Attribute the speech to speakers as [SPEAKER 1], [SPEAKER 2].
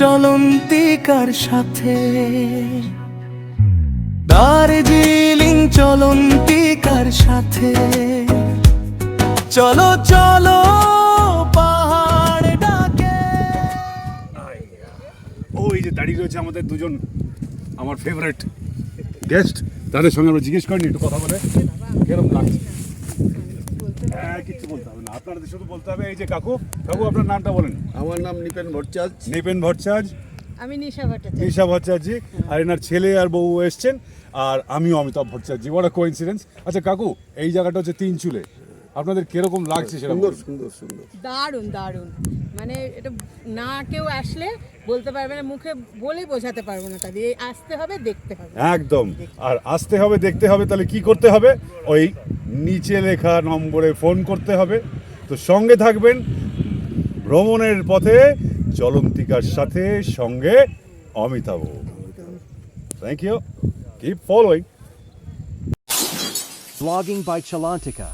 [SPEAKER 1] চলন্তিকার সাথে, দার্জিলিং চলন্তিকার সাথে। চলো চলো পাহাড় ডাকে।
[SPEAKER 2] ওই যে দাঁড়িয়ে রয়েছে আমাদের দুজন আমার ফেভারিট গেস্ট, তাদের সঙ্গে আমরা জিজ্ঞেস করিনি একটু কথা বলে কিরকম লাগছে। কিছু বলতে হবে না, আপনাদের শুধু বলতে হবে। এই যে কাকু, কাকু আপনার নামটা বলেন।
[SPEAKER 3] আমার নাম নিপেন ভট্টাচার্য।
[SPEAKER 2] নিপেন ভট্টাচার্য।
[SPEAKER 4] আমি নিশা ভট্টাচার্য।
[SPEAKER 2] নিশা ভট্টাচার্য, আর এনার ছেলে আর বউ এসছেন, আর আমিও অমিতাভ ভট্টাচার্য। বড় কোইন্সিডেন্স। আচ্ছা কাকু, এই জায়গাটা হচ্ছে তিনচুলে, আপনাদের কিরকম লাগছে সেটা
[SPEAKER 3] সুন্দর
[SPEAKER 2] বলুন।
[SPEAKER 3] সুন্দর সুন্দর।
[SPEAKER 4] দারুণ দারুণ, মানে এটা না কেউ আসলে বলতে পারবে না, মুখে বলেই বোঝাতে পারবো না, তাদের আসতে হবে, দেখতে হবে।
[SPEAKER 2] একদম। আর আসতে হবে, দেখতে হবে, তাহলে কি করতে হবে? ওই নিচে লেখা নম্বরে ফোন করতে হবে। তো সঙ্গে থাকবেন ভ্রমণের পথে চলন্তিকার সাথে, সঙ্গে Amitabh. Thank you, keep following.
[SPEAKER 5] Vlogging by Chalantika.